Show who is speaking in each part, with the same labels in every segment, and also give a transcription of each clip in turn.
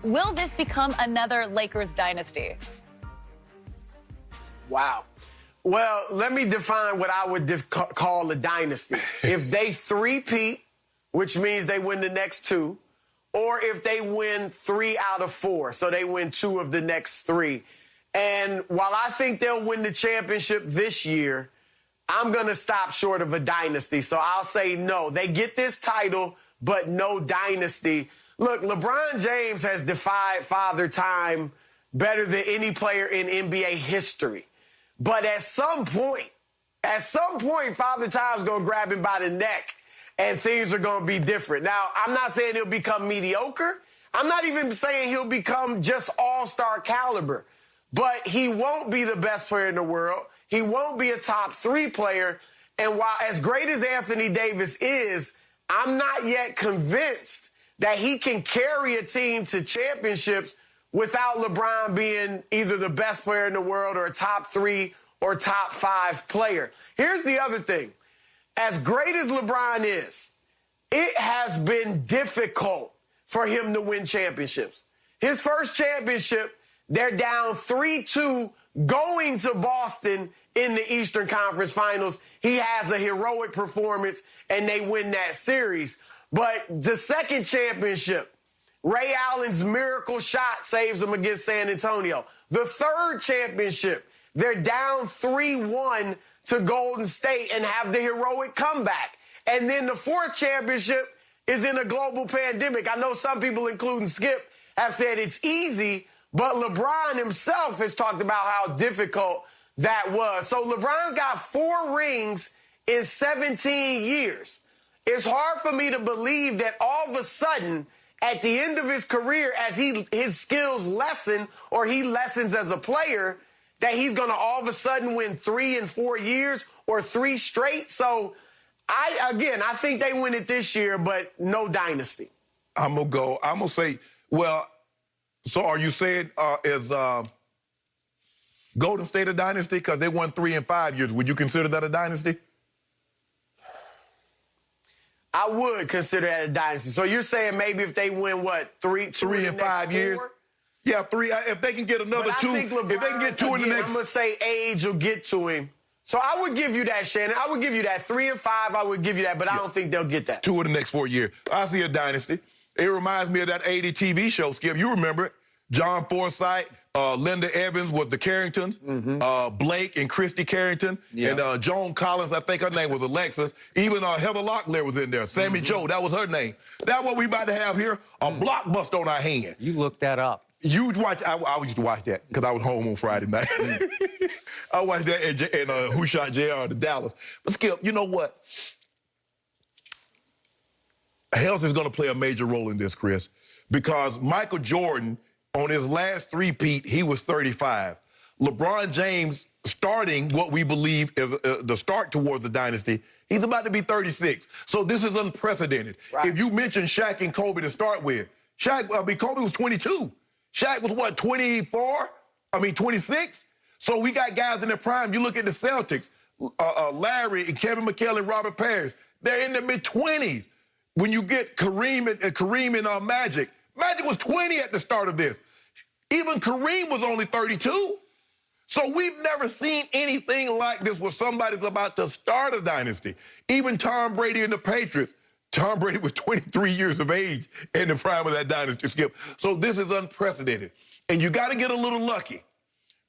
Speaker 1: Will this become another Lakers dynasty?
Speaker 2: Wow. Well, let me define what I would call a dynasty. If they three-peat, which means they win the next two, or if they win 3 out of 4, so they win 2 of the next 3. And while I think they'll win the championship this year, I'm going to stop short of a dynasty. So I'll say no. They get this title, but no dynasty. Look, LeBron James has defied Father Time better than any player in NBA history. But at some point, Father Time's going to grab him by the neck and things are going to be different. Now, I'm not saying he'll become mediocre. I'm not even saying he'll become just all-star caliber. But he won't be the best player in the world. He won't be a top 3 player. And while as great as Anthony Davis is, I'm not yet convinced that he can carry a team to championships without LeBron being either the best player in the world or a top 3 or top 5 player. Here's the other thing. As great as LeBron is, it has been difficult for him to win championships. His first championship, they're down 3-2 going to Boston in the Eastern Conference Finals. He has a heroic performance, and they win that series. But the second championship, Ray Allen's miracle shot saves them against San Antonio. The third championship, they're down 3-1 to Golden State and have the heroic comeback. And then the fourth championship is in a global pandemic. I know some people, including Skip, have said it's easy, but LeBron himself has talked about how difficult that was. So LeBron's got 4 rings in 17 years. It's hard for me to believe that all of a sudden, at the end of his career, as his skills lessen or he lessens as a player, that he's going to all of a sudden win 3 in 4 years or 3 straight. So, I think they win it this year, but no dynasty.
Speaker 3: I'm going to say, well, so are you saying is Golden State a dynasty? Because they won 3 in 5 years. Would you consider that a dynasty?
Speaker 2: I would consider that a dynasty. So you're saying maybe if they win, what, 3 in 5
Speaker 3: years? Yeah, 3. If they can get another 2,
Speaker 2: if they can get 2 in the next... I'm going to say age will get to him. So I would give you that, Shannon. I would give you that. 3 and 5, I would give you that, but I don't think they'll get that.
Speaker 3: 2 in the next 4 years. I see a dynasty. It reminds me of that 80 TV show, Skip. You remember it. John Forsythe, Linda Evans with the Carringtons, Blake and Christy Carrington, and Joan Collins, I think her name was Alexis. Even Heather Locklear was in there. Sammy Joe, that was her name. That's what we about to have here, a blockbuster on our hand.
Speaker 4: You looked that up.
Speaker 3: You watch? I used to watch that because I was home on Friday night. I watched that and Who Shot JR to Dallas. But Skip, you know what? Health is going to play a major role in this, Chris, because Michael Jordan, on his last three-peat, he was 35. LeBron James, starting what we believe is the start towards the dynasty, he's about to be 36. So this is unprecedented. Right. If you mention Shaq and Kobe to start with, Kobe was 22. Shaq was, what, 24? 26? So we got guys in their prime. You look at the Celtics, Larry and Kevin McHale and Robert Parrish, they're in their mid-20s. When you get Kareem and Magic was 20 at the start of this. Even Kareem was only 32. So we've never seen anything like this where somebody's about to start a dynasty. Even Tom Brady and the Patriots. Tom Brady was 23 years of age in the prime of that dynasty, Skip. So this is unprecedented. And you got to get a little lucky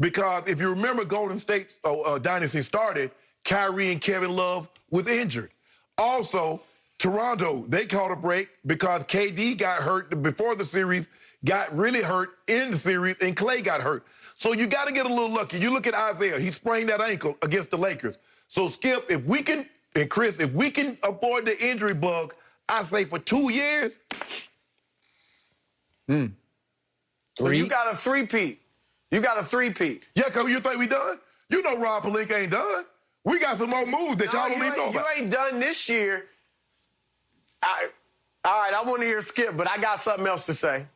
Speaker 3: because if you remember Golden State's dynasty started, Kyrie and Kevin Love was injured. Also, Toronto, they caught a break because KD got hurt before the series, got really hurt in the series, and Klay got hurt. So you got to get a little lucky. You look at Isaiah. He sprained that ankle against the Lakers. So, Skip, if we can, and Chris, if we can avoid the injury bug, I say for 2 years.
Speaker 2: So you got a three-peat. You got a three-peat.
Speaker 3: Yeah, because you think we done? You know Rob Pelinka ain't done. We got some more moves that y'all don't even know about.
Speaker 2: You ain't done this year. All right, I want to hear Skip, but I got something else to say.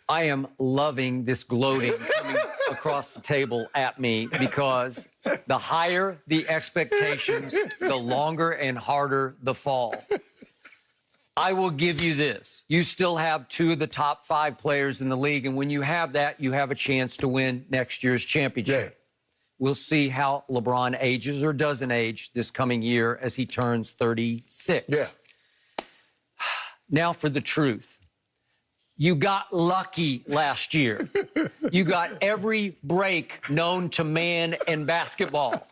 Speaker 4: I am loving this gloating coming across the table at me because the higher the expectations, the longer and harder the fall. I will give you this. You still have 2 of the top 5 players in the league, and when you have that, you have a chance to win next year's championship.
Speaker 3: Yeah.
Speaker 4: We'll see how LeBron ages or doesn't age this coming year as he turns 36.
Speaker 3: Yeah.
Speaker 4: Now for the truth. You got lucky last year. You got every break known to man in basketball.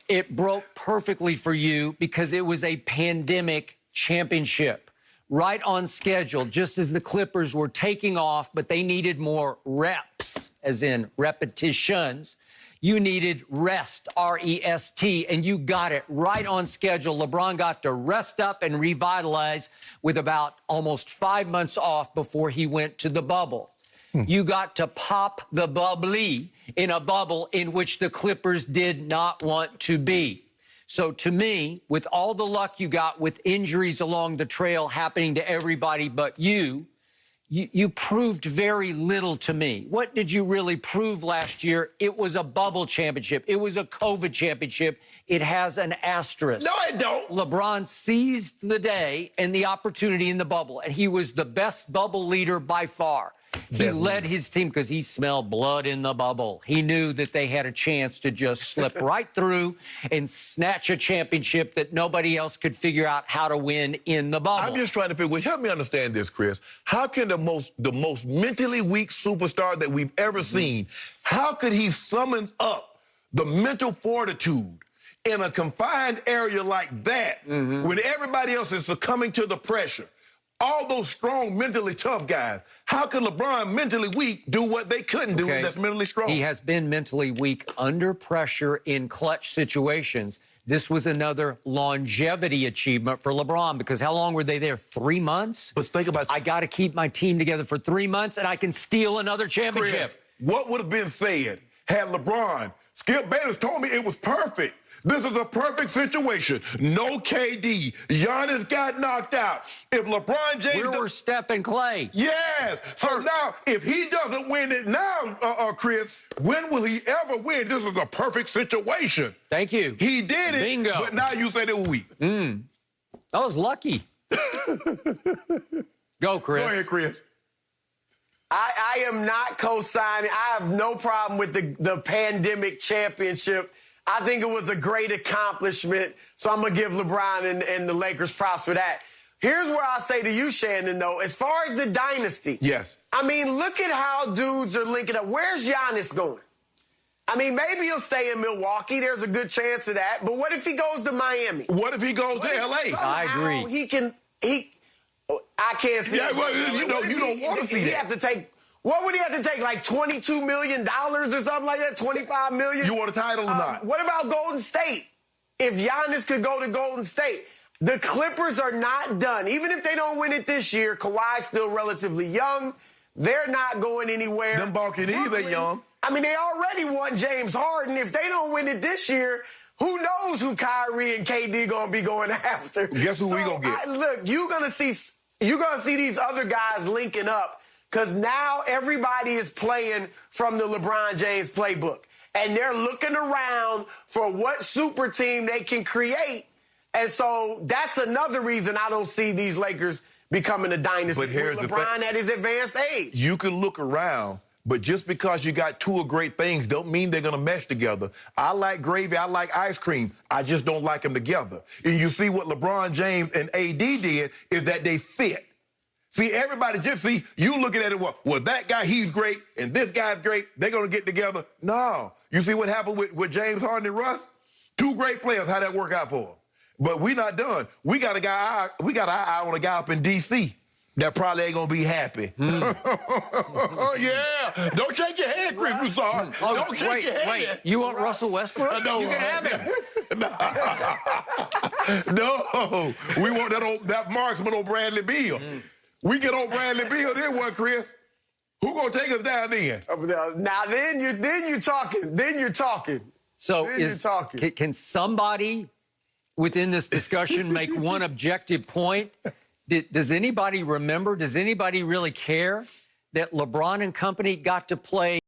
Speaker 4: It broke perfectly for you because it was a pandemic championship. Right on schedule, just as the Clippers were taking off, but they needed more reps, as in repetitions. You needed rest, R-E-S-T, and you got it right on schedule. LeBron got to rest up and revitalize with about almost 5 months off before he went to the bubble. You got to pop the bubbly in a bubble in which the Clippers did not want to be. So to me, with all the luck you got with injuries along the trail happening to everybody but you proved very little to me. What did you really prove last year? It was a bubble championship. It was a COVID championship. It has an asterisk.
Speaker 3: No, it don't.
Speaker 4: LeBron seized the day and the opportunity in the bubble, and he was the best bubble leader by far. He led his team because he smelled blood in the bubble. He knew that they had a chance to just slip right through and snatch a championship that nobody else could figure out how to win in the bubble.
Speaker 3: I'm just trying to figure. Help me understand this, Chris. How can the most mentally weak superstar that we've ever seen, how could he summon up the mental fortitude in a confined area like that when everybody else is succumbing to the pressure? All those strong, mentally tough guys. How can LeBron, mentally weak, do what they couldn't do that's mentally strong?
Speaker 4: He has been mentally weak under pressure in clutch situations. This was another longevity achievement for LeBron because how long were they there? 3 months?
Speaker 3: But think about
Speaker 4: I got to keep my team together for 3 months and I can steal another championship.
Speaker 3: Chris, what would have been said had LeBron, Skip Bayless told me it was perfect. This is a perfect situation. No KD. Giannis got knocked out. If LeBron James...
Speaker 4: Where were Steph and Clay?
Speaker 3: Yes. So now, if he doesn't win it now, Chris, when will he ever win? This is a perfect situation.
Speaker 4: Thank you.
Speaker 3: He did it.
Speaker 4: Bingo.
Speaker 3: But now you say they were weak.
Speaker 4: I was lucky. Go, Chris.
Speaker 3: Go ahead, Chris.
Speaker 2: I am not co-signing. I have no problem with the pandemic championship. I think it was a great accomplishment, so I'm going to give LeBron and the Lakers props for that. Here's where I say to you, Shannon, though, as far as the dynasty.
Speaker 3: Yes.
Speaker 2: I mean, look at how dudes are linking up. Where's Giannis going? I mean, maybe he'll stay in Milwaukee. There's a good chance of that. But what if he goes to Miami?
Speaker 3: What if he goes to L.A.?
Speaker 4: I agree.
Speaker 2: I can't see
Speaker 3: Yeah, well, you know, you don't want to see that.
Speaker 2: Have to take... What would he have to take, like $22 million or something like that, $25 million?
Speaker 3: You want a title or not?
Speaker 2: What about Golden State? If Giannis could go to Golden State. The Clippers are not done. Even if they don't win it this year, Kawhi's still relatively young. They're not going anywhere.
Speaker 3: Them Buccaneers are young.
Speaker 2: I mean, they already won James Harden. If they don't win it this year, who knows who Kyrie and KD going to be going after?
Speaker 3: Guess who we going to get?
Speaker 2: Look, you're going to see these other guys linking up. Because now everybody is playing from the LeBron James playbook. And they're looking around for what super team they can create. And so that's another reason I don't see these Lakers becoming a dynasty with LeBron at his advanced age.
Speaker 3: You can look around, but just because you got 2 great things don't mean they're going to mesh together. I like gravy. I like ice cream. I just don't like them together. And you see what LeBron James and AD did is that they fit. See, everybody just see, you looking at it, well, that guy, he's great, and this guy's great, they're going to get together. No. You see what happened with James Harden and Russ? 2 great players, how'd that work out for them? But we not done. We got our eye on a guy up in D.C. that probably ain't going to be happy. Oh, yeah. Don't shake your head, Chris Broussard. Don't shake your head.
Speaker 4: Wait, you want Russell Westbrook?
Speaker 3: No,
Speaker 4: you can have him.
Speaker 3: No. We want that marksman old Bradley Beal. We get on Bradley Beal, then what, Chris? Who gonna take us down then?
Speaker 2: Now then you're talking. Then you're talking.
Speaker 4: So
Speaker 2: you're talking.
Speaker 4: Can somebody within this discussion make one objective point? Does anybody remember? Does anybody really care that LeBron and company got to play